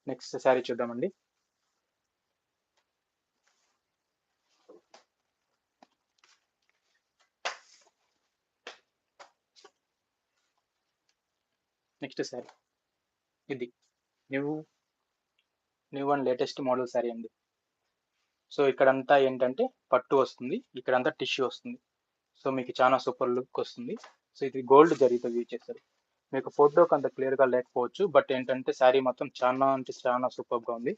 Next sari చూద్దామండి. Next sari ఇది new new and latest model sari అండి. సో ఇక్కడంతా ఏంటంటే పట్టు వస్తుంది, ఇక్కడంతా టిష్యూ వస్తుంది. సో మీకు చాలా సూపర్ లుక్ వస్తుంది. సో ఇది గోల్డ్ జరీతో యూజ్ చేస్తారు. మీకు ఫోటోకి అంత క్లియర్గా లేకపోవచ్చు, బట్ ఏంటంటే శారీ మొత్తం చాలా అంటే చాలా సూపర్గా ఉంది.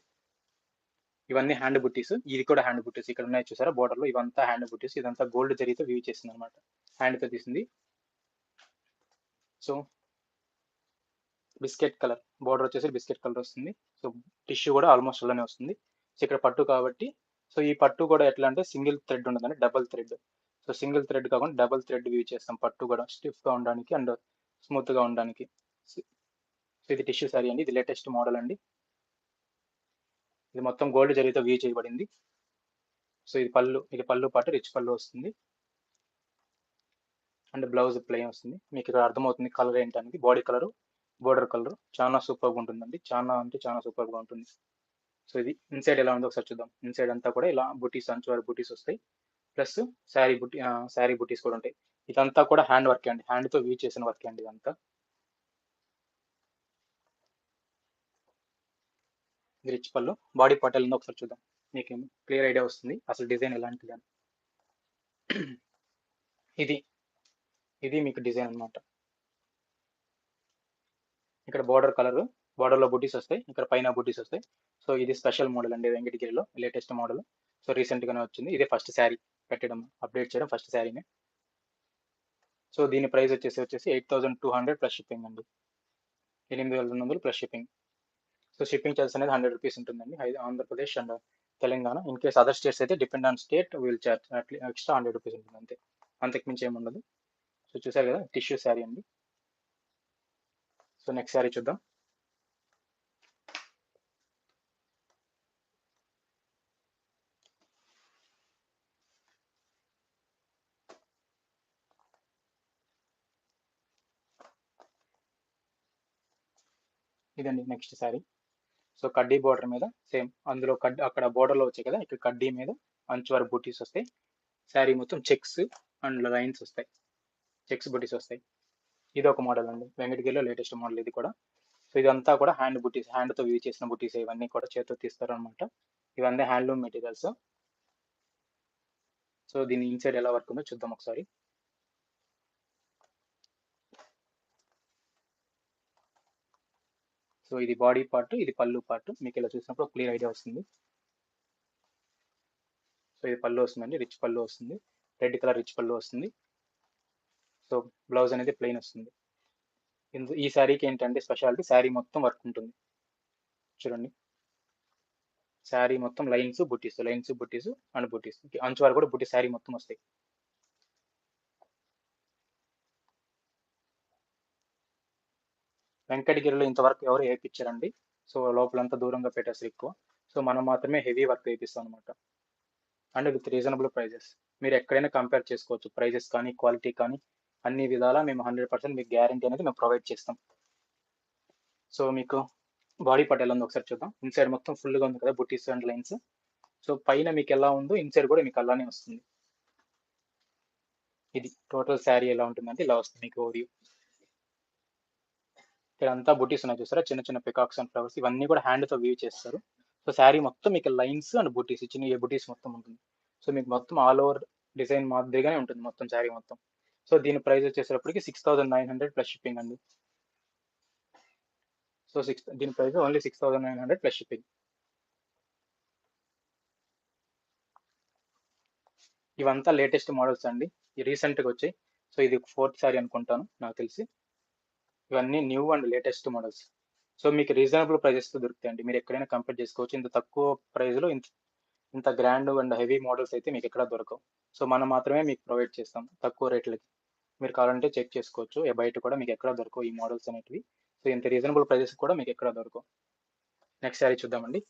ఇవన్నీ హ్యాండ్ బుట్టీస్, ఇది కూడా హ్యాండ్ బుట్టీస్. ఇక్కడ ఉన్నాయి చూసారా బోర్డర్లో, ఇవంతా హ్యాండ్ బుట్టీస్. ఇదంతా గోల్డ్ జరీతో యూజ్ చేసింది అనమాట, హ్యాండ్తో తీసింది. సో బిస్కెట్ కలర్ బోర్డర్ వచ్చేసి బిస్కెట్ కలర్ వస్తుంది. సో టిష్యూ కూడా ఆల్మోస్ట్ అలానే వస్తుంది. సో ఇక్కడ పట్టు కాబట్టి, సో ఈ పట్టు కూడా ఎట్లా అంటే సింగిల్ థ్రెడ్ ఉండదండి, double thread. So single thread కాకుండా డబుల్ థ్రెడ్ యూజ్ చేస్తాం, పట్టు కూడా స్టిఫ్గా ఉండడానికి అండ్ స్మూత్గా ఉండడానికి. సో ఇది టిష్యూ శారీ అండి, ఇది లేటెస్ట్ మోడల్ అండి. ఇది మొత్తం గోల్డ్ జరీతో యూజ్ చేయబడింది. సో ఇది పళ్ళు పాటు రిచ్ పళ్ళు వస్తుంది అండ్ బ్లౌజ్ ప్లెయిన్ వస్తుంది. మీకు ఇక్కడ అర్థమవుతుంది కలర్ ఏంటనేది. బాడీ కలర్, బోర్డర్ కలర్ చాలా సూపర్గా ఉంటుందండి, చాలా అంటే చాలా సూపర్గా ఉంటుంది. సో ఇది ఇన్సైడ్ ఎలా ఉందో ఒకసారి చూద్దాం. ఇన్సైడ్ అంతా కూడా ఇలా బుటీస్, అంచువారి బుటీస్ వస్తాయి, ప్లస్ శారీ బుటీస్ కూడా ఉంటాయి. ఇదంతా కూడా హ్యాండ్ వర్క్ అండి, హ్యాండ్తో యూజ్ చేసిన వర్క్ అండి ఇదంతా. ఇది రిచ్ పళ్ళు, బాడీ పార్ట్ ఎలా ఉందో ఒకసారి చూద్దాం, మీకు క్లియర్ ఐడియా వస్తుంది అసలు డిజైన్ ఎలాంటిది అని. ఇది ఇది మీకు డిజైన్ అనమాట. ఇక్కడ బోర్డర్ కలర్, బోర్డర్లో బుటీస్ వస్తాయి, ఇక్కడ పైన బుటీస్ వస్తాయి. సో ఇది స్పెషల్ మోడల్ అండి, వెంకటగిరిలో లేటెస్ట్ మోడల్. సో రీసెంట్గానే వచ్చింది, ఇదే ఫస్ట్ శారీ పెట్టడం, అప్డేట్ చేయడం ఫస్ట్ శారీనే. సో దీని ప్రైస్ వచ్చేసి 8,200 ప్లస్ షిప్పింగ్ అండి, 8,200 plus shipping. So shipping charges అనేది 100 రూపీస్ ఉంటుందండి, Andhra Pradesh and Telangana. In case other states అయితే depend on state will charge extra 100 rupees ఉంటుంది అంతే, అంతకు మించి ఏమి ఉండదు. సో చూసారు కదా టిష్యూ శారీ అండి. సో నెక్స్ట్ శారీ చూద్దాం. ఇదండి నెక్స్ట్ శారీ. సో కడ్డీ బోర్డర్ మీద సేమ్, అందులో అక్కడ బోర్డర్లో వచ్చాయి కదా, ఇక్కడ కడ్డీ మీద అంచు వరకు బూటీస్ వస్తాయి. శారీ మొత్తం చెక్స్ అండ్ లైన్స్ వస్తాయి, చెక్స్ బూటీస్ వస్తాయి. ఇది ఒక మోడల్ అండి, వెంకటగిరిలో లేటెస్ట్ మోడల్ ఇది కూడా. సో ఇదంతా కూడా హ్యాండ్ బుటీస్, హ్యాండ్తో యూజ్ చేసిన బుటీస్, ఇవన్నీ కూడా చేతితో తీస్తారు అనమాట. ఇవన్నీ హ్యాండ్లూమ్ మెటీరియల్స్. సో దీని ఇన్సైడ్ ఎలా వర్క్ ఉందో చూద్దాం ఒకసారి. సో ఇది బాడీ పార్ట్, ఇది పళ్ళు పార్ట్. మీకు ఇలా చూసినప్పుడు క్లియర్ ఐడియా వస్తుంది. సో ఇది పళ్ళు వస్తుందండి, రిచ్ పళ్ళు వస్తుంది, రెడ్ కలర్ రిచ్ పళ్ళు వస్తుంది. సో బ్లౌజ్ అనేది ప్లెయిన్ వస్తుంది. ఈ శారీకి ఏంటంటే స్పెషాలిటీ, శారీ మొత్తం వర్క్ ఉంటుంది చూడండి. శారీ మొత్తం లైన్స్ బుట్టీస్ అండ్ బుట్టీస్, అంచు వరకు కూడా బుట్టీస్ శారీ మొత్తం వస్తాయి. వెంకటగిరిలో ఇంతవరకు ఎవరు వేయించారండి. సో లోపలంతా దూరంగా పెట్టేస్తారు ఎక్కువ. సో మనం మాత్రమే హెవీ వర్క్ వేయిస్తాం అనమాట, అండ్ విత్ రీజనబుల్ ప్రైజెస్. మీరు ఎక్కడైనా కంపేర్ చేసుకోవచ్చు, ప్రైజెస్ కానీ క్వాలిటీ కానీ అన్ని విధాలా మేము 100% మీకు గ్యారంటీ అనేది మేము ప్రొవైడ్ చేస్తాం. సో మీకు బాడీ పార్ట్ ఎలా ఉందో ఒకసారి చూద్దాం. ఇన్సైడ్ మొత్తం ఫుల్గా ఉంది కదా బుట్టీస్ అండ్ లైన్స్. సో పైన మీకు ఎలా ఉందో ఇన్సైడ్ కూడా మీకు అలానే వస్తుంది. ఇది టోటల్ శారీ ఎలా ఉంటుందంటే ఇలా వస్తుంది మీకు ఓరియో. ఇక్కడ అంతా బుటీస్ ఉన్నాయి చూసారా, చిన్న చిన్న పికాక్స్ అండ్ ఫ్లవర్స్, ఇవన్నీ కూడా హ్యాండ్తో వ్యూ చేస్తారు. సో శారీ మొత్తం మీకు లైన్స్ అండ్ బుటీస్, చిన్న ఏ బుటీస్ మొత్తం ఉంటుంది. సో మీకు మొత్తం ఆల్ ఓవర్ డిజైన్ మాదిరిగానే ఉంటుంది మొత్తం శారీ మొత్తం. సో దీని ప్రైస్ వచ్చేసరికి 6,900 ప్లస్ షిప్పింగ్ అండి. సో దీని ప్రైస్ ఓన్లీ 6,900 ప్లస్ షిప్పింగ్. ఇవంతా లేటెస్ట్ మోడల్స్ అండి, రీసెంట్గా వచ్చాయి. సో ఇది 4th శారీ అనుకుంటాను నాకు తెలిసి. ఇవన్నీ new and latest models. So మీకు రీజనబుల్ ప్రైజెస్తో దొరుకుతాయండి, మీరు ఎక్కడైనా కంపేర్ చేసుకోవచ్చు. ఇంత తక్కువ ప్రైస్లో ఇంత గ్రాండ్ అండ్ హెవీ మోడల్స్ అయితే మీకు ఎక్కడ దొరకవు. సో మనం మాత్రమే మీకు ప్రొవైడ్ చేస్తాం తక్కువ రేట్లకి. మీరు కావాలంటే చెక్ చేసుకోవచ్చు, బయట కూడా మీకు ఎక్కడ దొరకవు ఈ మోడల్స్ అనేటివి. సో ఇంత రీజనబుల్ ప్రైజెస్ కూడా మీకు ఎక్కడ దొరకవు. నెక్స్ట్ శారీ చూద్దామండి.